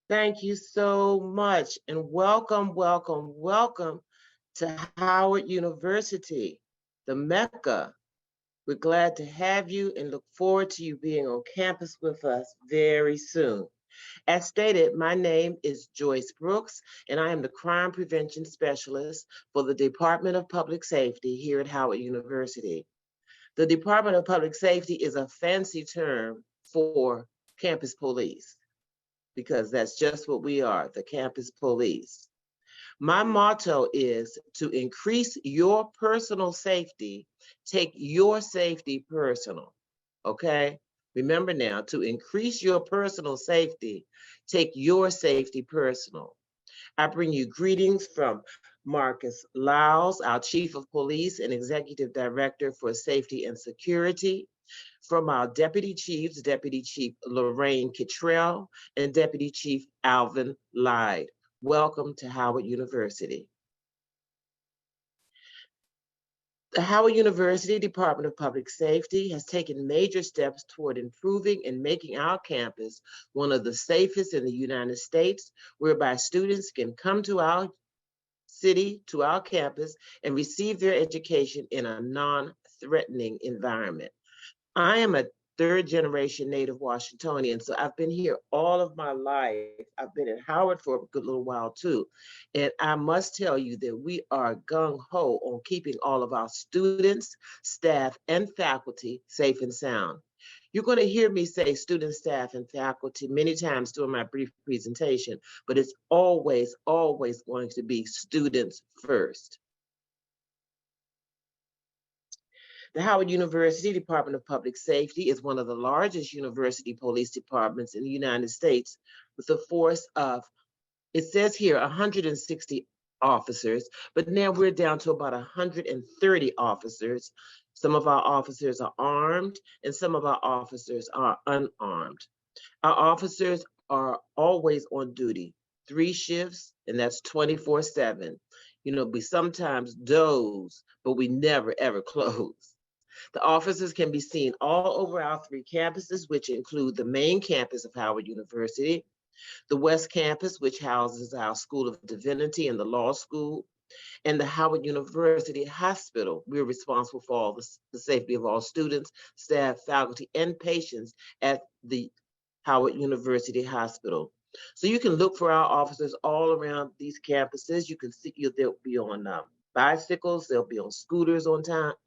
Thank you so much, and welcome, welcome, welcome to Howard University, the Mecca. We're glad to have you and look forward to you being on campus with us very soon. As stated, my name is Joyce Brooks, and I am the Crime Prevention Specialist for the Department of Public Safety here at Howard University. The Department of Public Safety is a fancy term for campus police because that's just what we are, the campus police. My motto is to increase your personal safety, take your safety personal. Okay? Remember now, to increase your personal safety, take your safety personal. I bring you greetings from Marcus Lyles, our Chief of Police and Executive Director for Safety and Security, from our Deputy Chiefs, Deputy Chief Lorraine Kittrell and Deputy Chief Alvin Lyde. Welcome to Howard University. The Howard University Department of Public Safety has taken major steps toward improving and making our campus one of the safest in the United States, whereby students can come to our city, to our campus, and receive their education in a non-threatening environment. I am a third generation native Washingtonian, so I've been here all of my life. I've been at Howard for a good little while too. And I must tell you that we are gung ho on keeping all of our students, staff, and faculty safe and sound. You're going to hear me say student, staff, and faculty many times during my brief presentation, but it's always, always going to be students first. The Howard University Department of Public Safety is one of the largest university police departments in the United States with a force of, it says here, 160 officers, but now we're down to about 130 officers. Some of our officers are armed and some of our officers are unarmed. Our officers are always on duty, 3 shifts, and that's 24/7. We sometimes doze, but we never ever close. The officers can be seen all over our 3 campuses, which include the main campus of Howard University, the West Campus, which houses our School of Divinity and the Law School, and the Howard University Hospital. We're responsible for all the safety of all students, staff, faculty, and patients at the Howard University Hospital. So you can look for our officers all around these campuses. You can see they'll be on bicycles, they'll be on scooters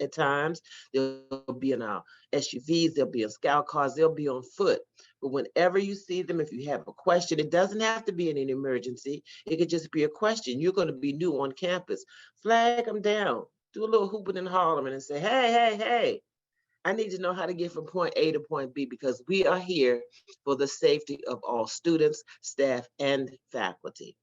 at times, they'll be in our SUVs, they'll be in scout cars, they'll be on foot. But whenever you see them, if you have a question, it doesn't have to be an emergency. It could just be a question. You're going to be new on campus. Flag them down, do a little hooping and hollering and say, hey, hey, hey, I need to know how to get from point A to point B because we are here for the safety of all students, staff, and faculty.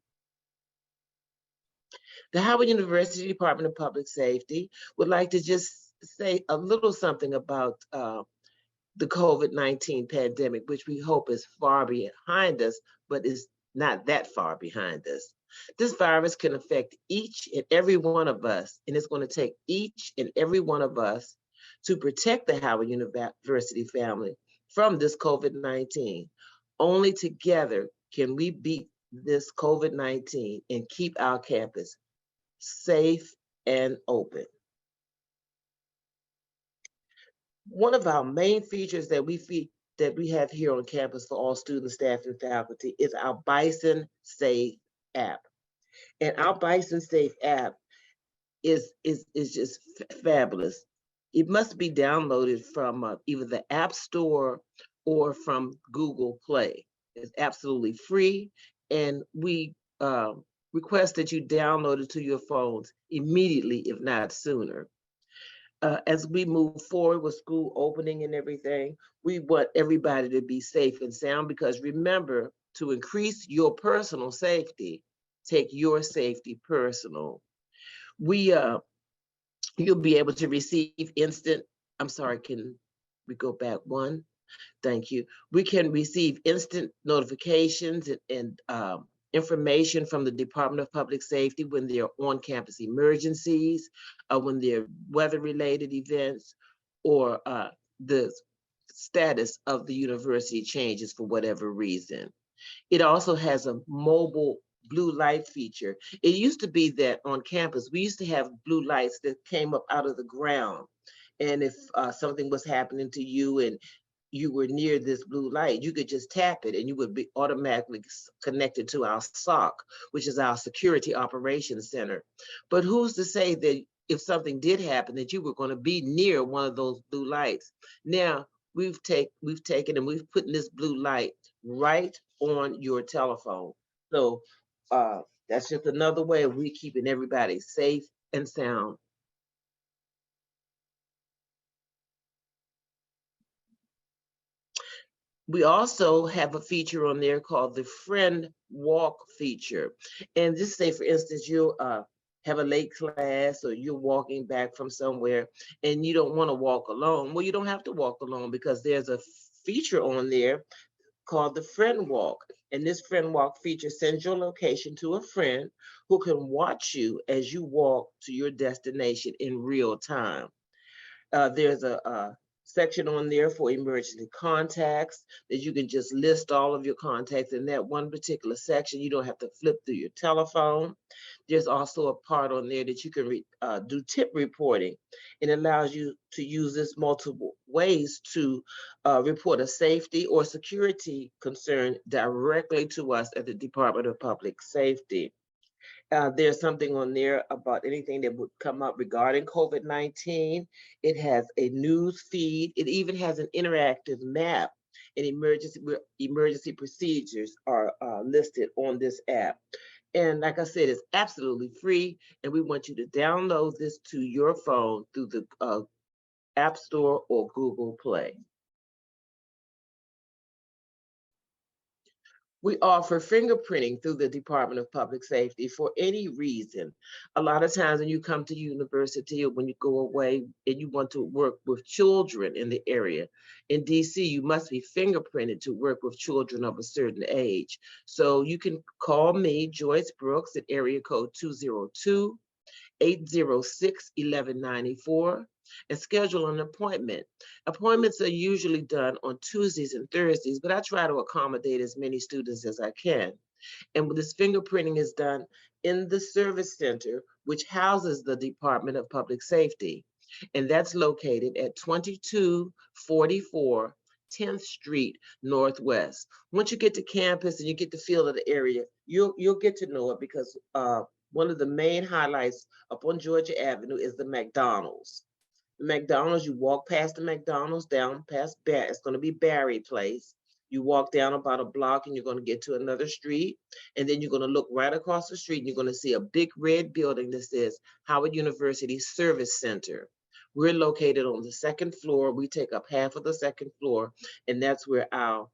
The Howard University Department of Public Safety would like to just say a little something about the COVID-19 pandemic, which we hope is far behind us, but is not that far behind us. This virus can affect each and every one of us, and it's going to take each and every one of us to protect the Howard University family from this COVID-19. Only together can we beat this COVID-19 and keep our campus safe and open. One of our main features that we have here on campus for all students, staff, and faculty is our Bison Safe app. And our Bison Safe app is just fabulous. It must be downloaded from either the App Store or from Google Play. It's absolutely free, and we request that you download it to your phones immediately, if not sooner. As we move forward with school opening and everything, we want everybody to be safe and sound because remember, to increase your personal safety, take your safety personal. You'll be able to receive can we go back one? Thank you. We can receive instant notifications and information from the Department of Public Safety when there are on-campus emergencies, when there are weather-related events, or the status of the university changes for whatever reason. It also has a mobile blue light feature. It used to be that on campus, we used to have blue lights that came up out of the ground. And if something was happening to you and you were near this blue light, you could just tap it and you would be automatically connected to our SOC, which is our Security Operations Center. But who's to say that if something did happen that you were going to be near one of those blue lights? Now, we've taken and we've put this blue light right on your telephone. So that's just another way of we keeping everybody safe and sound. We also have a feature on there called the Friend Walk feature. And just say, for instance, you have a late class or you're walking back from somewhere and you don't want to walk alone. Well, you don't have to walk alone because there's a feature on there called the Friend Walk. And this Friend Walk feature sends your location to a friend who can watch you as you walk to your destination in real time. There's a section on there for emergency contacts that you can just list all of your contacts in that one particular section. You don't have to flip through your telephone. There's also a part on there that you can do tip reporting. It allows you to use this multiple ways to report a safety or security concern directly to us at the Department of Public Safety. There's something on there about anything that would come up regarding COVID-19. It has a news feed. It even has an interactive map, and emergency procedures are listed on this app. And like I said, it's absolutely free, and we want you to download this to your phone through the App Store or Google Play. We offer fingerprinting through the Department of Public Safety for any reason. A lot of times when you come to university or when you go away and you want to work with children in the area, in DC, you must be fingerprinted to work with children of a certain age. So you can call me, Joyce Brooks, at area code 202-806-1194 and schedule an appointment. Appointments are usually done on Tuesdays and Thursdays, but I try to accommodate as many students as I can. And this fingerprinting is done in the service center, which houses the Department of Public Safety. And that's located at 2244 10th Street Northwest. Once you get to campus and you get the feel of the area, you'll get to know it because one of the main highlights up on Georgia Avenue is the McDonald's. The McDonald's, you walk past the McDonald's down past it's going to be Barry Place. You walk down about a block and you're going to get to another street. And then you're going to look right across the street and you're going to see a big red building that says Howard University Service Center. We're located on the second floor. We take up half of the second floor, and that's where our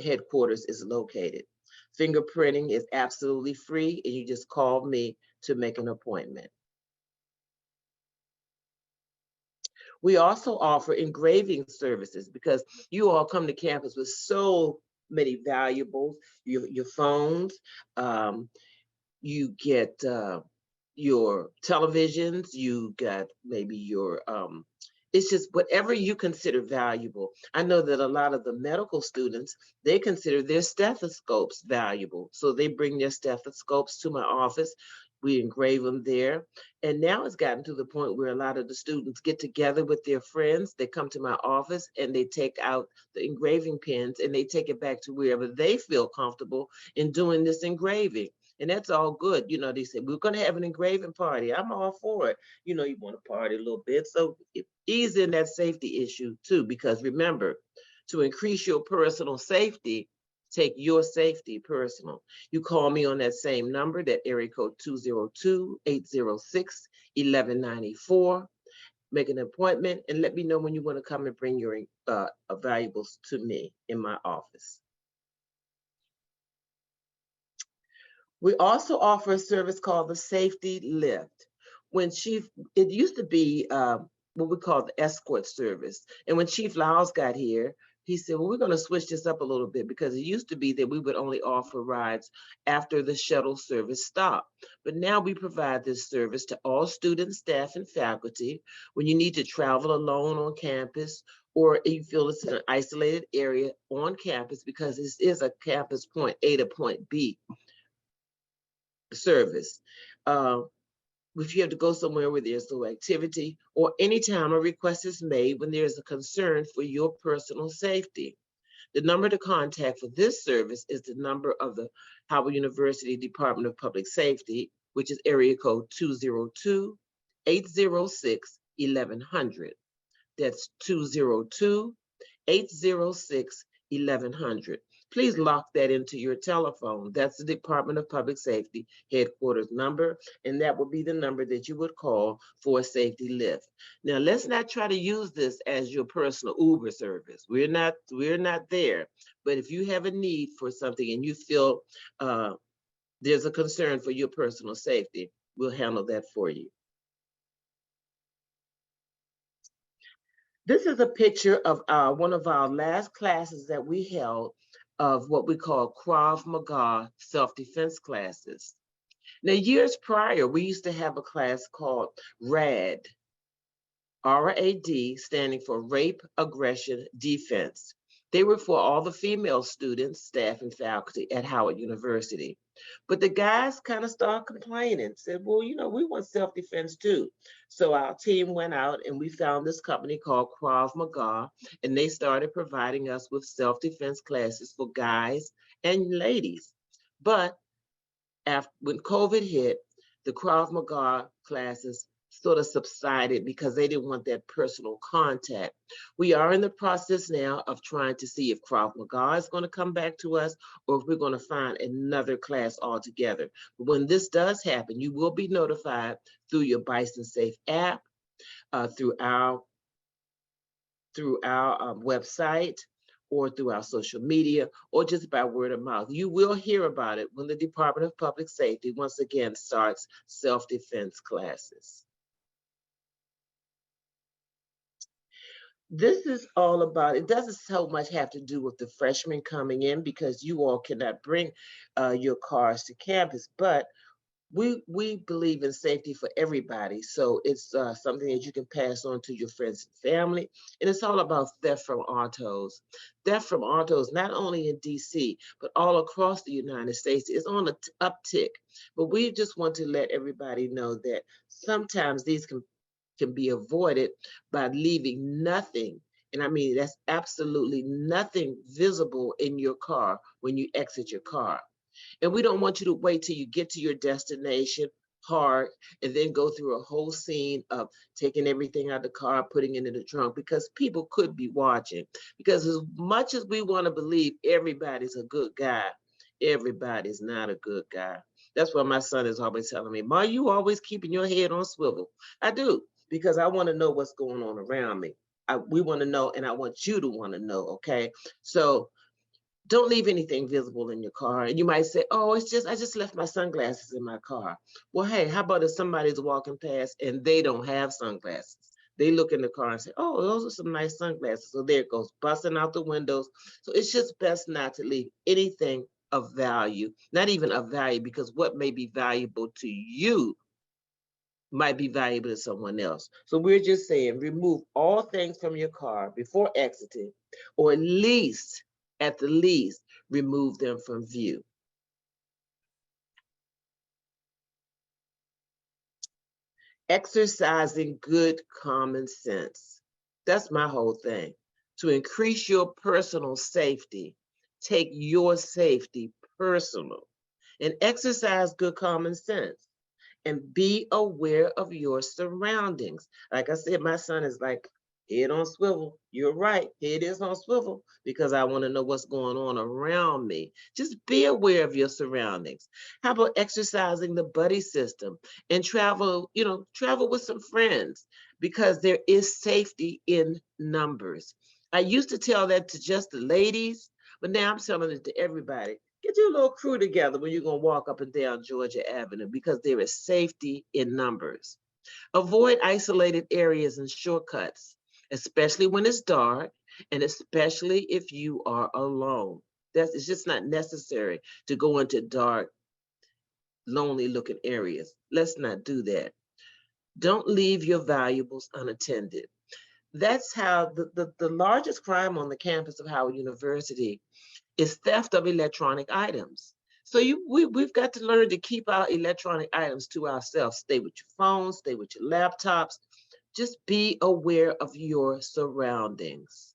headquarters is located. Fingerprinting is absolutely free, and you just call me to make an appointment. We also offer engraving services because you all come to campus with so many valuables, your phones, you get your televisions, you got maybe your, it's just whatever you consider valuable. I know that a lot of the medical students, they consider their stethoscopes valuable. So they bring their stethoscopes to my office. We engrave them there. And now it's gotten to the point where a lot of the students get together with their friends. They come to my office and they take out the engraving pens and they take it back to wherever they feel comfortable in doing this engraving. And that's all good. You know, they say, we're going to have an engraving party. I'm all for it. You know, you want to party a little bit. So ease in that safety issue too, because remember, to increase your personal safety, take your safety personal. You call me on that same number, that area code 202-806-1194. Make an appointment and let me know when you want to come and bring your valuables to me in my office. We also offer a service called the Safety Lift. It used to be what we call the escort service. And when Chief Lyles got here, he said, well, we're going to switch this up a little bit because it used to be that we would only offer rides after the shuttle service stopped. But now we provide this service to all students, staff, and faculty when you need to travel alone on campus or you feel it's in an isolated area on campus, because this is a campus point A to point B service. If you have to go somewhere where there's no activity, or anytime a request is made when there's a concern for your personal safety. The number to contact for this service is the number of the Howard University Department of Public Safety, which is area code 202-806-1100. That's 202-806-1100. Please lock that into your telephone. That's the Department of Public Safety headquarters number, and that would be the number that you would call for a safety lift. Now, let's not try to use this as your personal Uber service. We're not there. But if you have a need for something and you feel there's a concern for your personal safety, we'll handle that for you. This is a picture of one of our last classes that we held of what we call Krav Maga self-defense classes. Now, years prior, we used to have a class called RAD, R-A-D, standing for Rape, Aggression, Defense. They were for all the female students, staff, and faculty at Howard University. But the guys kind of started complaining, said, well, you know, we want self-defense too. So our team went out and we found this company called Krav Maga, and they started providing us with self-defense classes for guys and ladies. But when COVID hit, the Krav Maga classes sort of subsided because they didn't want that personal contact. We are in the process now of trying to see if Krav Maga is going to come back to us, or if we're going to find another class altogether. But when this does happen, you will be notified through your Bison Safe app, through our website, or through our social media, or just by word of mouth. You will hear about it when the Department of Public Safety once again starts self-defense classes. This is all about, it doesn't so much have to do with the freshmen coming in, because you all cannot bring your cars to campus, but we believe in safety for everybody. So it's something that you can pass on to your friends and family. And it's all about theft from autos. Theft from autos, not only in DC, but all across the United States, is on an uptick. But we just want to let everybody know that sometimes these can be avoided by leaving nothing, and I mean that's absolutely nothing, visible in your car when you exit your car. And we don't want you to wait till you get to your destination hard and then go through a whole scene of taking everything out of the car, putting it in the trunk, because people could be watching. Because as much as we want to believe everybody's a good guy, everybody's not a good guy. That's why my son is always telling me, Ma, you always keeping your head on swivel. I do, because I want to know what's going on around me. We want to know, and I want you to want to know, okay? So don't leave anything visible in your car. And you might say, oh, I just left my sunglasses in my car. Well, hey, how about if somebody's walking past and they don't have sunglasses? They look in the car and say, oh, those are some nice sunglasses. So there it goes, busting out the windows. So it's just best not to leave anything of value, not even of value, because what may be valuable to you might be valuable to someone else. So we're just saying, remove all things from your car before exiting, or at the least, remove them from view. Exercising good common sense. That's my whole thing. To increase your personal safety, take your safety personal and exercise good common sense. And be aware of your surroundings. Like I said, my son is like, head on swivel. You're right, head is on swivel, because I want to know what's going on around me. Just be aware of your surroundings. How about exercising the buddy system and travel with some friends, because there is safety in numbers. I used to tell that to just the ladies, but now I'm telling it to everybody. Get your little crew together when you're going to walk up and down Georgia Avenue, because there is safety in numbers. Avoid isolated areas and shortcuts, especially when it's dark, and especially if you are alone. It's just not necessary to go into dark, lonely looking areas. Let's not do that. Don't leave your valuables unattended. That's how the largest crime on the campus of Howard University is theft of electronic items. So we've got to learn to keep our electronic items to ourselves. Stay with your phones, stay with your laptops. Just be aware of your surroundings.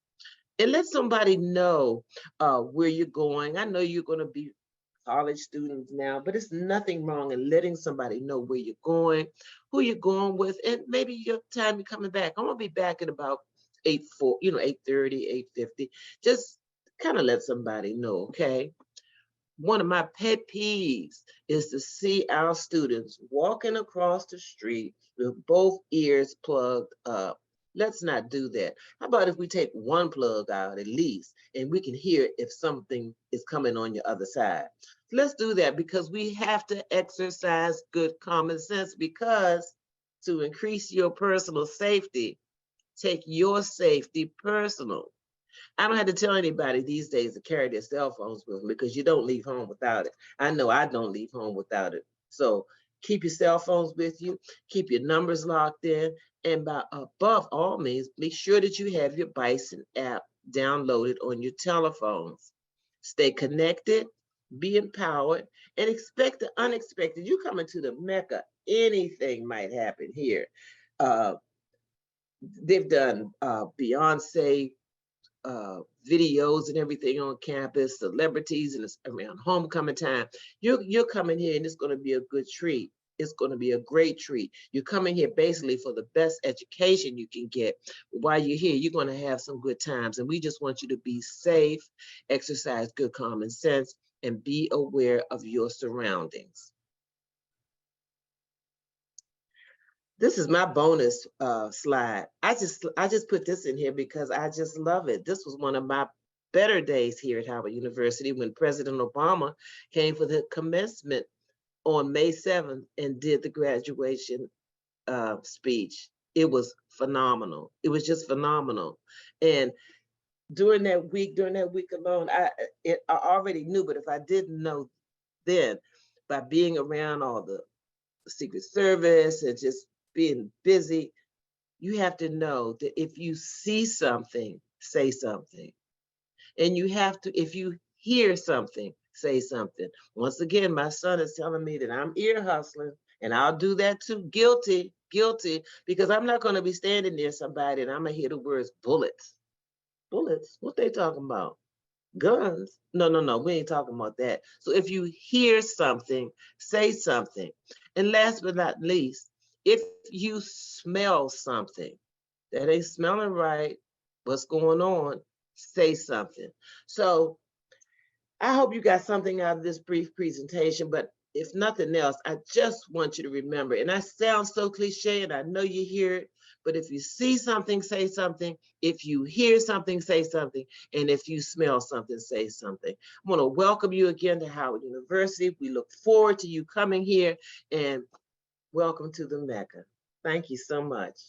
And let somebody know where you're going. I know you're going to be college students now, but it's nothing wrong in letting somebody know where you're going, who you're going with, and maybe your time you're coming back. I'm gonna be back at about 8:30, 8:50. Just kind of let somebody know, okay? One of my pet peeves is to see our students walking across the street with both ears plugged up. Let's not do that. How about if we take one plug out at least and we can hear if something is coming on your other side? Let's do that because we have to exercise good common sense, because to increase your personal safety, take your safety personal. I don't have to tell anybody these days to carry their cell phones with them because you don't leave home without it. I know I don't leave home without it. So keep your cell phones with you, keep your numbers locked in, and by above all means, make sure that you have your Bison app downloaded on your telephones. Stay connected, be empowered, and expect the unexpected. You come into the Mecca, anything might happen here. Uh, they've done Beyonce videos and everything on campus, celebrities, and it's around homecoming time. You're coming here and it's going to be a good treat. It's going to be a great treat. You're coming here basically for the best education you can get. While you're here, you're going to have some good times. And we just want you to be safe, exercise good common sense, and be aware of your surroundings. This is my bonus slide. I just put this in here because I just love it. This was one of my better days here at Howard University when President Obama came for the commencement on May 7th and did the graduation speech. It was phenomenal. It was just phenomenal. And during that week alone, I already knew, but if I didn't know then, by being around all the Secret Service and just being busy, you have to know that if you see something, say something. And you have to, if you hear something, say something. Once again, my son is telling me that I'm ear hustling, and I'll do that too. Guilty, because I'm not going to be standing near somebody and I'm going to hear the words bullets. Bullets? What they talking about? Guns? No, we ain't talking about that. So if you hear something, say something. And last but not least, if you smell something that ain't smelling right, what's going on, say something. So I hope you got something out of this brief presentation, but if nothing else, I just want you to remember, and that sounds so cliche, and I know you hear it, but if you see something, say something. If you hear something, say something. And if you smell something, say something. I want to welcome you again to Howard University. We look forward to you coming here, and welcome to the Mecca. Thank you so much.